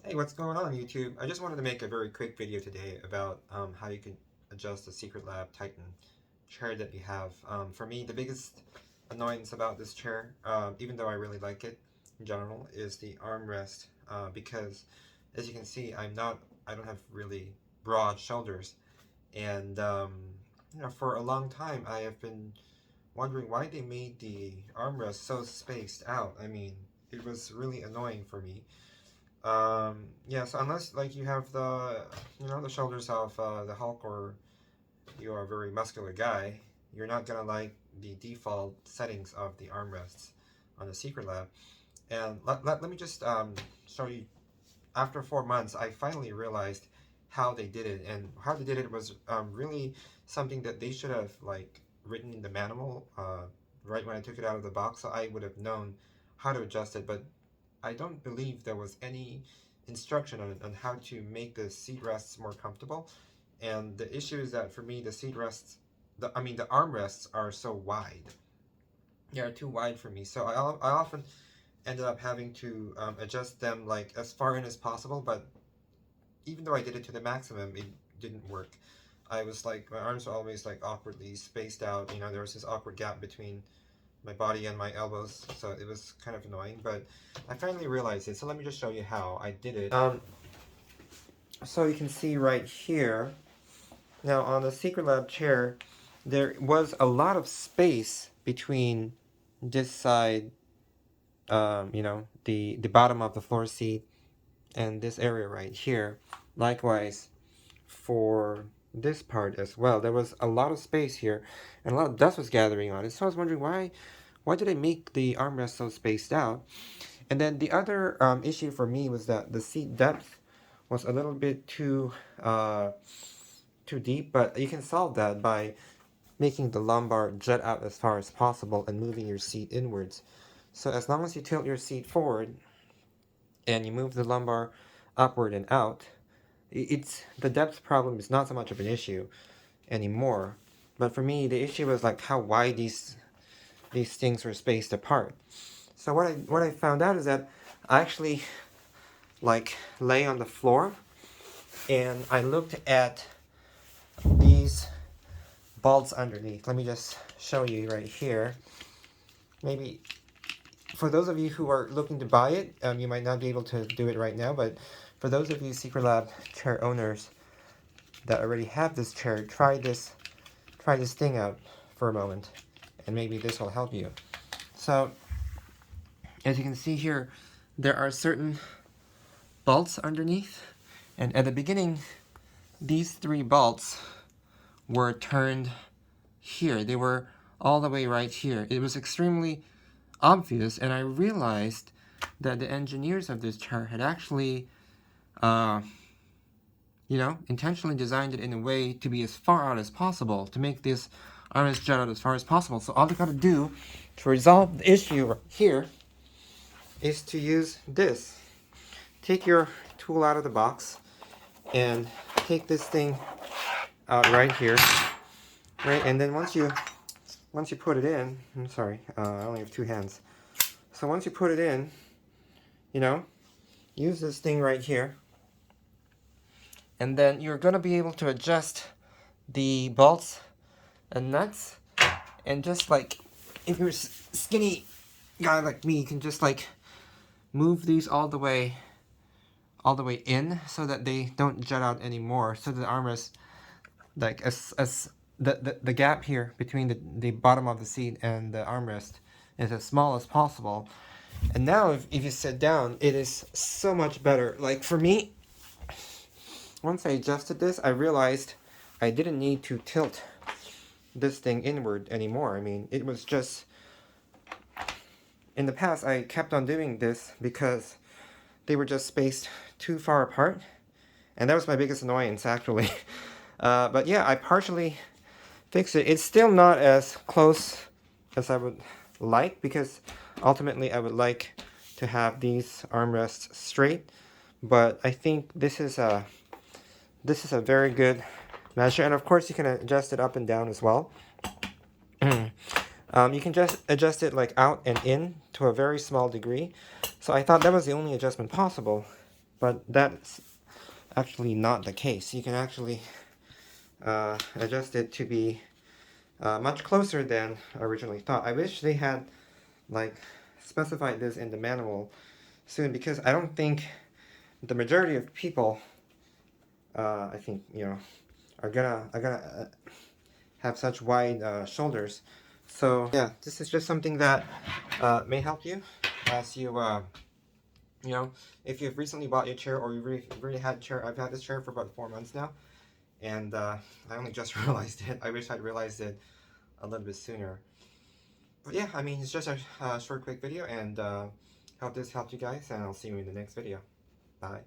Hey, what's going on YouTube? I just wanted to make a very quick video today about how you can adjust the Secretlab Titan chair that we have. For me, the biggest annoyance about this chair, even though I really like it in general, is the armrest because as you can see, I don't have really broad shoulders. And for a long time, I have been wondering why they made the armrest so spaced out. I mean, it was really annoying for me. Yeah, so unless like you have the shoulders of the Hulk, or you are a very muscular guy, you're not gonna like the default settings of the armrests on the Secretlab. And let me just show you. After 4 months, I finally realized how they did it, and how they did it was really something that they should have like written in the manual right when I took it out of the box, so I would have known how to adjust it. But I don't believe there was any instruction on how to make the seat rests more comfortable. And the issue is that for me, the seat rests, the armrests are so wide. They are too wide for me. So I often ended up having to adjust them like as far in as possible. But even though I did it to the maximum, it didn't work. I was like, my arms were always like awkwardly spaced out. There was this awkward gap between my body and my elbows, so it was kind of annoying, but I finally realized it. So let me just show you how I did it. So you can see right here, now on the Secretlab chair, there was a lot of space between this side, the bottom of the floor seat, and this area right here. Likewise, for this part as well, there was a lot of space here, and a lot of dust was gathering on it. So I was wondering why did I make the armrest so spaced out? And then the other issue for me was that the seat depth was a little bit too deep, but you can solve that by making the lumbar jut out as far as possible and moving your seat inwards. So as long as you tilt your seat forward and you move the lumbar upward and out, the depth problem is not so much of an issue anymore. But for me, the issue was like how wide these things were spaced apart. So what I found out is that I actually like lay on the floor and I looked at these bolts underneath. Let me just show you right here. Maybe for those of you who are looking to buy it, you might not be able to do it right now, but for those of you Secretlab chair owners that already have this chair, try this thing out for a moment, and maybe this will help you. So as you can see here, there are certain bolts underneath, and at the beginning these three bolts were turned here. They were all the way right here. It was extremely obvious, and I realized that the engineers of this chair had actually intentionally designed it in a way to be as far out as possible, to make this armrest jut out as far as possible. So all you gotta do to resolve the issue here is to use this. Take your tool out of the box and take this thing out right here, right? And then once you put it in, I'm sorry, I only have two hands. So once you put it in, use this thing right here, and then you're gonna be able to adjust the bolts and nuts. And just like if you're a skinny guy like me, you can just like move these all the way in so that they don't jut out anymore, so the armrest, like as the gap here between the bottom of the seat and the armrest is as small as possible. And now if you sit down, it is so much better. Like for me, once I adjusted this, I realized I didn't need to tilt this thing inward anymore. I mean, it was just, in the past I kept on doing this because they were just spaced too far apart, and that was my biggest annoyance actually. But yeah, I partially fixed it. It's still not as close as I would like, because ultimately I would like to have these armrests straight, but I think this is a very good measure. And of course you can adjust it up and down as well. You can just adjust it like out and in to a very small degree. So I thought that was the only adjustment possible. but that's actually not the case. You can actually adjust it to be much closer than originally thought. I wish they had like specified this in the manual soon, because I don't think the majority of people, I think, are gonna have such wide shoulders. So yeah, this is just something that may help you as you if you've recently bought your chair, or you've really had a chair. I've had this chair for about 4 months now, and I only just realized it. I wish I'd realized it a little bit sooner. But yeah, I mean, it's just a short, quick video, and hope this helped you guys, and I'll see you in the next video. Bye.